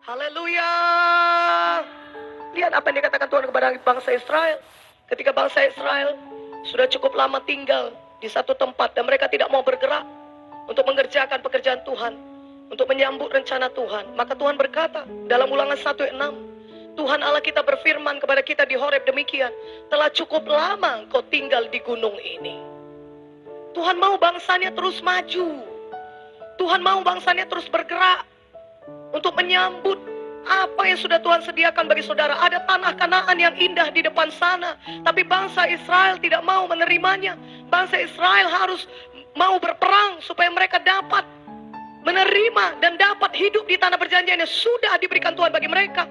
Haleluya. Lihat apa yang dikatakan Tuhan kepada bangsa Israel. Ketika bangsa Israel sudah cukup lama tinggal di satu tempat dan mereka tidak mau bergerak untuk mengerjakan pekerjaan Tuhan, untuk menyambut rencana Tuhan, maka Tuhan berkata dalam Ulangan 1:6, Tuhan Allah kita berfirman kepada kita di Horeb demikian, telah cukup lama engkau tinggal di gunung ini. Tuhan mau bangsanya terus maju. Tuhan mau bangsanya terus bergerak untuk menyambut apa yang sudah Tuhan sediakan bagi saudara. Ada tanah Kanaan yang indah di depan sana, tapi bangsa Israel tidak mau menerimanya. Bangsa Israel harus mau berperang supaya mereka dapat menerima dan dapat hidup di tanah perjanjian yang sudah diberikan Tuhan bagi mereka.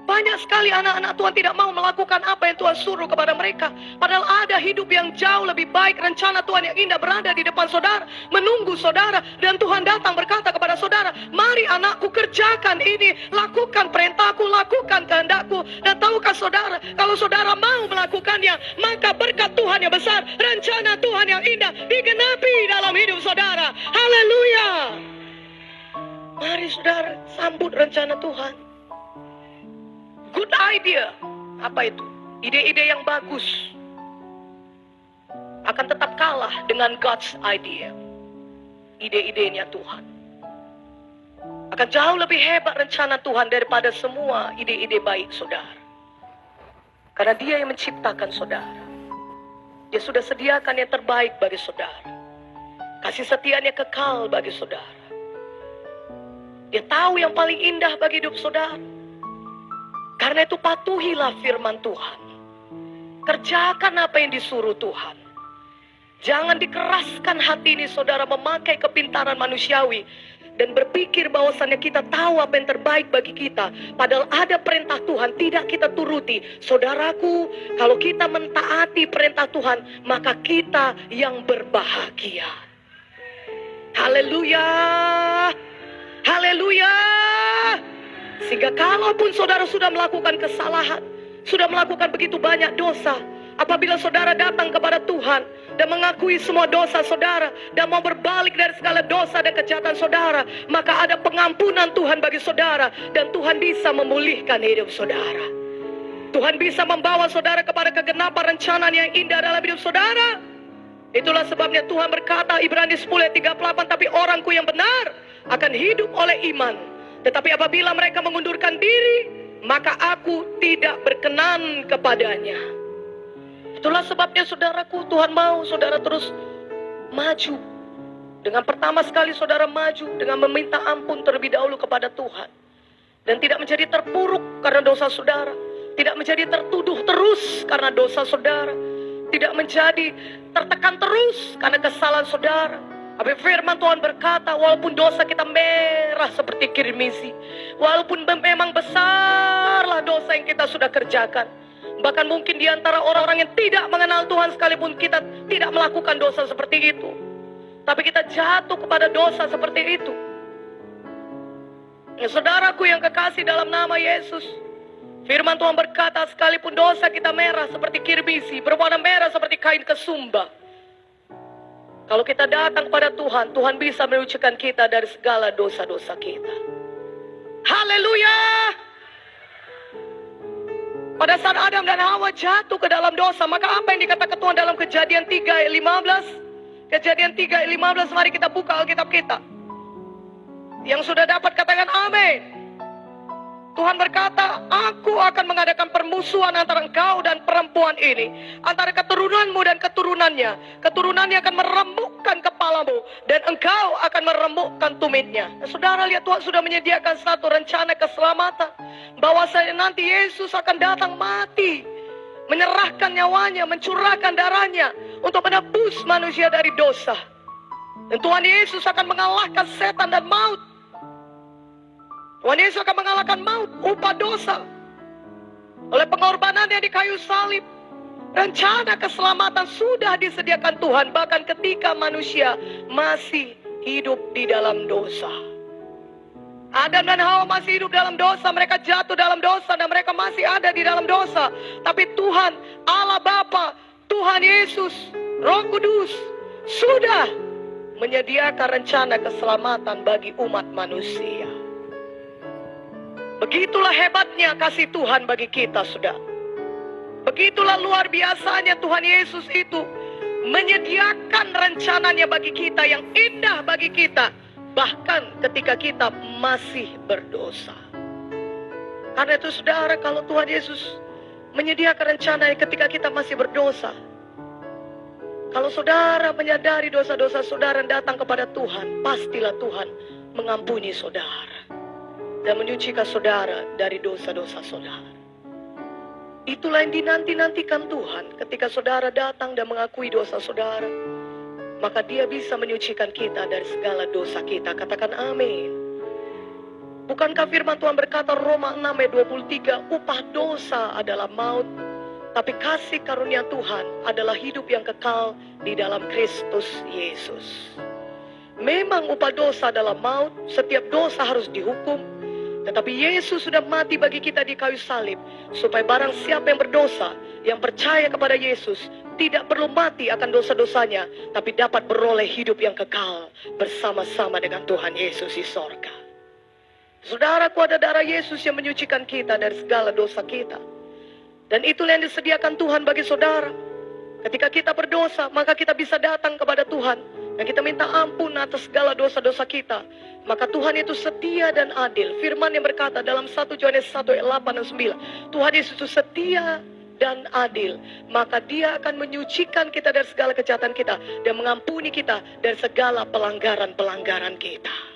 Banyak sekali anak-anak Tuhan tidak mau melakukan apa yang Tuhan suruh kepada mereka. Padahal ada hidup yang jauh lebih baik, rencana Tuhan yang indah berada di depan saudara, menunggu saudara. Dan Tuhan datang berkata kepada saudara, mari anakku kerjakan ini, lakukan perintahku, lakukan kehendakku. Dan tahukah saudara, kalau saudara mau melakukannya, maka berkat Tuhan yang besar, rencana Tuhan yang indah digenapi dalam hidup saudara. Haleluya. Mari saudara, sambut rencana Tuhan. Good idea. Apa itu? Ide-ide yang bagus akan tetap kalah dengan God's idea. Ide-idenya Tuhan akan jauh lebih hebat rencana Tuhan daripada semua ide-ide baik saudara. Karena Dia yang menciptakan saudara. Dia sudah sediakan yang terbaik bagi saudara. Kasih setianya kekal bagi saudara. Dia tahu yang paling indah bagi hidup saudara. Karena itu patuhilah firman Tuhan. Kerjakan apa yang disuruh Tuhan. Jangan dikeraskan hati ini saudara memakai kepintaran manusiawi. Dan berpikir bahwasannya kita tahu apa yang terbaik bagi kita. Padahal ada perintah Tuhan tidak kita turuti. Saudaraku, kalau kita mentaati perintah Tuhan, maka kita yang berbahagia. Haleluya. Haleluya. Sehingga kalaupun saudara sudah melakukan kesalahan, sudah melakukan begitu banyak dosa, apabila saudara datang kepada Tuhan dan mengakui semua dosa saudara dan mau berbalik dari segala dosa dan kejahatan saudara, maka ada pengampunan Tuhan bagi saudara dan Tuhan bisa memulihkan hidup saudara. Tuhan bisa membawa saudara kepada kegenapan rencana yang indah dalam hidup saudara. Itulah sebabnya Tuhan berkata Ibrani 10:38, tapi orangku yang benar akan hidup oleh iman. Tetapi apabila mereka mengundurkan diri, maka aku tidak berkenan kepadanya. Itulah sebabnya saudaraku, Tuhan mau saudara terus maju. Dengan pertama sekali saudara maju dengan meminta ampun terlebih dahulu kepada Tuhan. Dan tidak menjadi terpuruk karena dosa saudara. Tidak menjadi tertuduh terus karena dosa saudara. Tidak menjadi tertekan terus karena kesalahan saudara. Tapi firman Tuhan berkata, walaupun dosa kita merah seperti kirmisi, walaupun memang besarlah dosa yang kita sudah kerjakan, bahkan mungkin di antara orang-orang yang tidak mengenal Tuhan sekalipun kita tidak melakukan dosa seperti itu, tapi kita jatuh kepada dosa seperti itu. Saudaraku yang kekasih dalam nama Yesus, firman Tuhan berkata, sekalipun dosa kita merah seperti kirmisi, berwarna merah seperti kain kesumba, kalau kita datang kepada Tuhan, Tuhan bisa menyucikan kita dari segala dosa-dosa kita. Haleluya! Pada saat Adam dan Hawa jatuh ke dalam dosa, maka apa yang dikatakan Tuhan dalam Kejadian 3:15? Kejadian 3:15, mari kita buka Alkitab kita. Yang sudah dapat katakan amin. Tuhan berkata, aku akan mengadakan permusuhan antara engkau dan perempuan ini, antara keturunanmu dan keturunannya. Keturunannya akan meremukkan kepalamu, dan engkau akan meremukkan tumitnya. Nah, saudara lihat, Tuhan sudah menyediakan satu rencana keselamatan, bahwasanya nanti Yesus akan datang mati, menyerahkan nyawanya, mencurahkan darahnya untuk menebus manusia dari dosa. Dan Tuhan Yesus akan mengalahkan setan dan maut. Tuhan Yesus akan mengalahkan maut, upah dosa, oleh pengorbanannya di kayu salib. Rencana keselamatan sudah disediakan Tuhan, bahkan ketika manusia masih hidup di dalam dosa. Adam dan Hawa masih hidup dalam dosa, mereka jatuh dalam dosa dan mereka masih ada di dalam dosa. Tapi Tuhan, Allah Bapa, Tuhan Yesus, Roh Kudus sudah menyediakan rencana keselamatan bagi umat manusia. Begitulah hebatnya kasih Tuhan bagi kita, saudara. Begitulah luar biasanya Tuhan Yesus itu menyediakan rencananya bagi kita yang indah bagi kita, bahkan ketika kita masih berdosa. Karena itu saudara, kalau Tuhan Yesus menyediakan rencana ketika kita masih berdosa, kalau saudara menyadari dosa-dosa saudara datang kepada Tuhan, pastilah Tuhan mengampuni saudara dan menyucikan saudara dari dosa-dosa saudara. Itulah yang dinanti-nantikan Tuhan ketika saudara datang dan mengakui dosa saudara. Maka Dia bisa menyucikan kita dari segala dosa kita. Katakan amin. Bukankah firman Tuhan berkata Roma 6 ayat 23, upah dosa adalah maut, tapi kasih karunia Tuhan adalah hidup yang kekal di dalam Kristus Yesus. Memang upah dosa adalah maut, setiap dosa harus dihukum. Tetapi Yesus sudah mati bagi kita di kayu salib, supaya barang siapa yang berdosa, yang percaya kepada Yesus, tidak perlu mati akan dosa-dosanya, tapi dapat beroleh hidup yang kekal bersama-sama dengan Tuhan Yesus di sorga. Saudaraku, ada darah Yesus yang menyucikan kita dari segala dosa kita. Dan itulah yang disediakan Tuhan bagi saudara. Ketika kita berdosa, maka kita bisa datang kepada Tuhan dan kita minta ampun atas segala dosa-dosa kita. Maka Tuhan itu setia dan adil. Firman yang berkata dalam 1 Yohanes 1 ayat 8 dan 9, Tuhan Yesus itu setia dan adil. Maka Dia akan menyucikan kita dari segala kejahatan kita dan mengampuni kita dari segala pelanggaran-pelanggaran kita.